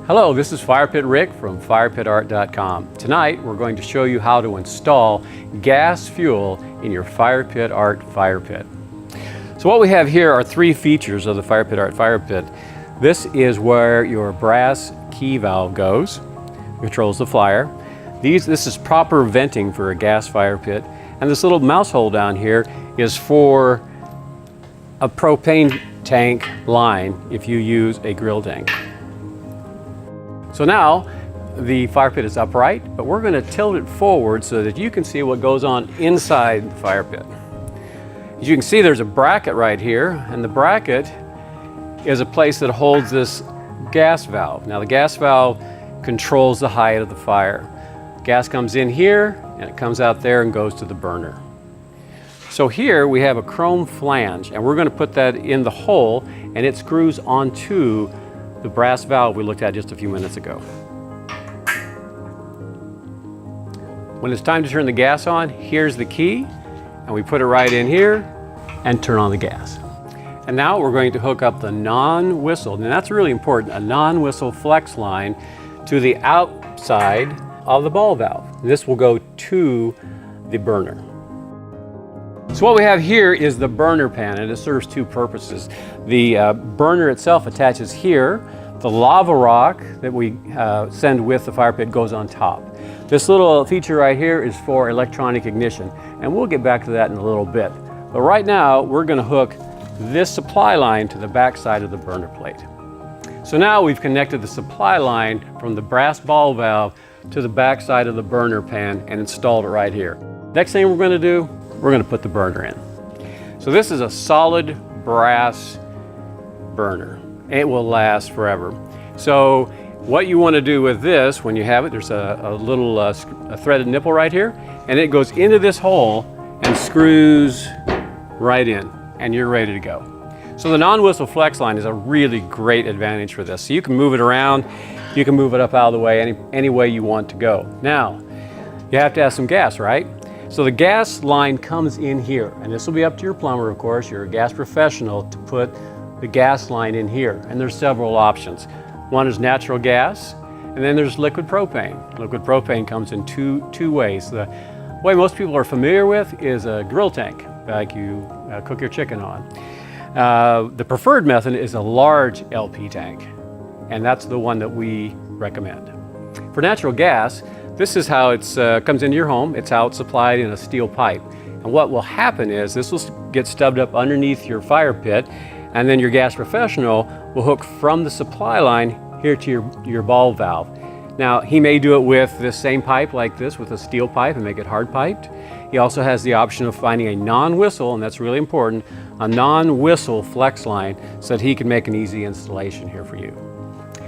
Hello, this is Fire Pit Rick from firepitart.com. Tonight we're going to show you how to install gas fuel in your Fire Pit Art fire pit. So what we have here are three features of the Fire Pit Art fire pit. This is where your brass key valve goes, controls the fire. This is proper venting for a gas fire pit. And this little mouse hole down here is for a propane tank line if you use a grill tank. So now the fire pit is upright, but we're going to tilt it forward so that you can see what goes on inside the fire pit. As you can see, there's a bracket right here, and the bracket is a place that holds this gas valve. Now the gas valve controls the height of the fire. Gas comes in here and it comes out there and goes to the burner. So here we have a chrome flange, and we're going to put that in the hole, and it screws onto the brass valve we looked at just a few minutes ago. When it's time to turn the gas on, here's the key, and we put it right in here and turn on the gas. And now we're going to hook up the non-whistle, and that's really important, a non-whistle flex line to the outside of the ball valve. This will go to the burner. So what we have here is the burner pan, and it serves two purposes. The burner itself attaches here. The lava rock that we send with the fire pit goes on top. This little feature right here is for electronic ignition, and we'll get back to that in a little bit. But right now, we're going to hook this supply line to the back side of the burner plate. So now we've connected the supply line from the brass ball valve to the back side of the burner pan and installed it right here. Next thing we're going to do, we're going to put the burner in. So this is a solid brass burner. It will last forever. So what you want to do with this, when you have it, there's a little a threaded nipple right here, and it goes into this hole and screws right in, and you're ready to go. So the non-whistle flex line is a really great advantage for this. So you can move it around, you can move it up out of the way any way you want to go. Now, you have to have some gas, right? So the gas line comes in here, and this will be up to your plumber, of course. You're a gas professional to put the gas line in here, and there's several options. One is natural gas, and then there's liquid propane. Liquid propane comes in two ways. The way most people are familiar with is a grill tank, like you cook your chicken on. The preferred method is a large LP tank, and that's the one that we recommend. For natural gas, this is how it comes into your home. It's how it's supplied in a steel pipe. And what will happen is this will get stubbed up underneath your fire pit, and then your gas professional will hook from the supply line here to your ball valve. Now, he may do it with this same pipe like this, with a steel pipe, and make it hard piped. He also has the option of finding a non-whistle, and that's really important, a non-whistle flex line, so that he can make an easy installation here for you.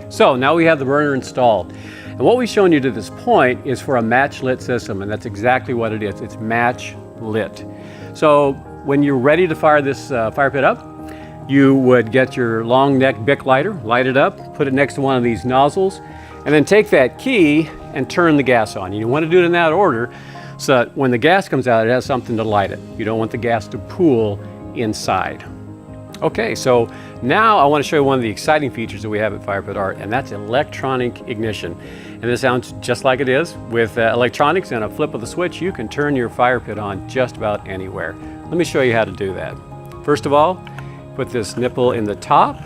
So now we have the burner installed. And what we've shown you to this point is for a match lit system, and that's exactly what it is. It's match lit. So when you're ready to fire this fire pit up, you would get your long neck Bic lighter, light it up, put it next to one of these nozzles, and then take that key and turn the gas on. You want to do it in that order so that when the gas comes out, it has something to light it. You don't want the gas to pool inside. Okay, so now I want to show you one of the exciting features that we have at Fire Pit Art, and that's electronic ignition. And this sounds just like it is. With electronics and a flip of the switch, you can turn your fire pit on just about anywhere. Let me show you how to do that. First of all, put this nipple in the top,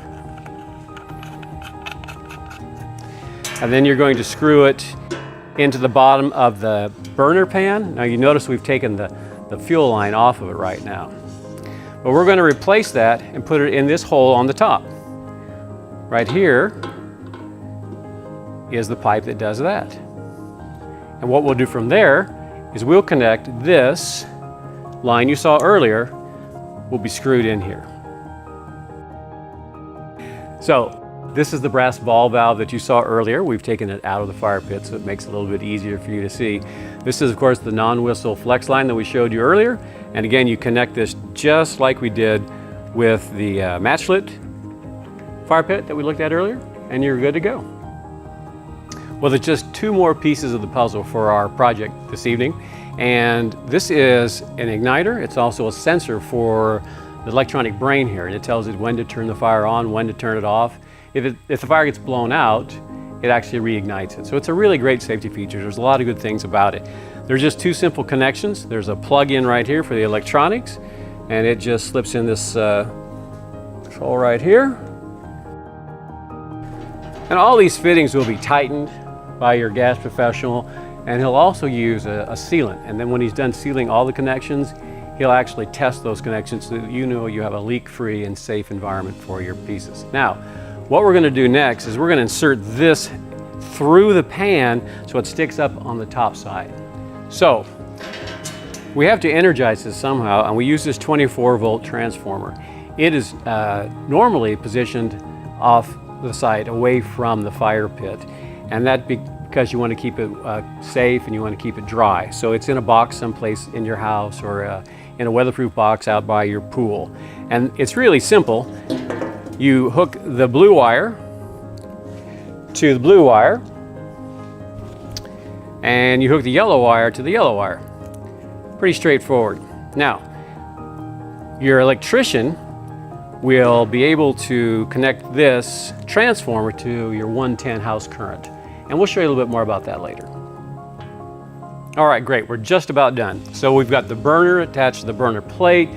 and then you're going to screw it into the bottom of the burner pan. Now you notice we've taken the fuel line off of it right now. But we're going to replace that and put it in this hole on the top. Right here is the pipe that does that. And what we'll do from there is we'll connect this line you saw earlier will be screwed in here. So this is the brass ball valve that you saw earlier. We've taken it out of the fire pit, so it makes it a little bit easier for you to see. This is, of course, the non-whistle flex line that we showed you earlier. And again, you connect this just like we did with the matchlit fire pit that we looked at earlier, and you're good to go. Well, there's just two more pieces of the puzzle for our project this evening. And this is an igniter. It's also a sensor for the electronic brain here, and it tells it when to turn the fire on, when to turn it off. If the fire gets blown out, it actually reignites it. So it's a really great safety feature. There's a lot of good things about it. There's just two simple connections. There's a plug-in right here for the electronics, and it just slips in this hole right here. And all these fittings will be tightened by your gas professional, and he'll also use a sealant. And then when he's done sealing all the connections, he'll actually test those connections so that you know you have a leak-free and safe environment for your pieces. Now, what we're going to do next is we're going to insert this through the pan so it sticks up on the top side. So, we have to energize this somehow, and we use this 24-volt transformer. It is normally positioned off the side, away from the fire pit, and that because you want to keep it safe and you want to keep it dry. So it's in a box someplace in your house, or in a weatherproof box out by your pool. And it's really simple. You hook the blue wire to the blue wire, and you hook the yellow wire to the yellow wire. Pretty straightforward. Now, your electrician will be able to connect this transformer to your 110 house current. And we'll show you a little bit more about that later. All right, great, we're just about done. So we've got the burner attached to the burner plate.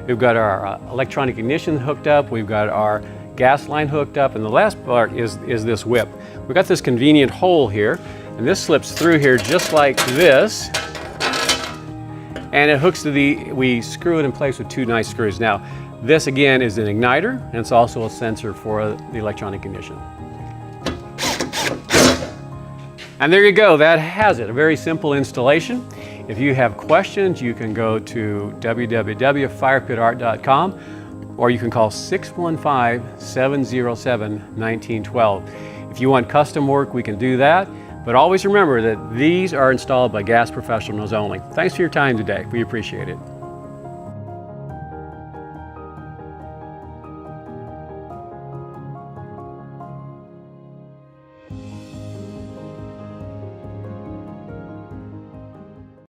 We've got our electronic ignition hooked up. We've got our gas line hooked up. And the last part is this whip. We've got this convenient hole here, and this slips through here just like this. And it hooks to we screw it in place with two nice screws. Now, this again is an igniter, and it's also a sensor for the electronic ignition. And there you go, that has it, a very simple installation. If you have questions, you can go to www.firepitart.com, or you can call 615-707-1912. If you want custom work, we can do that, but always remember that these are installed by gas professionals only. Thanks for your time today, we appreciate it.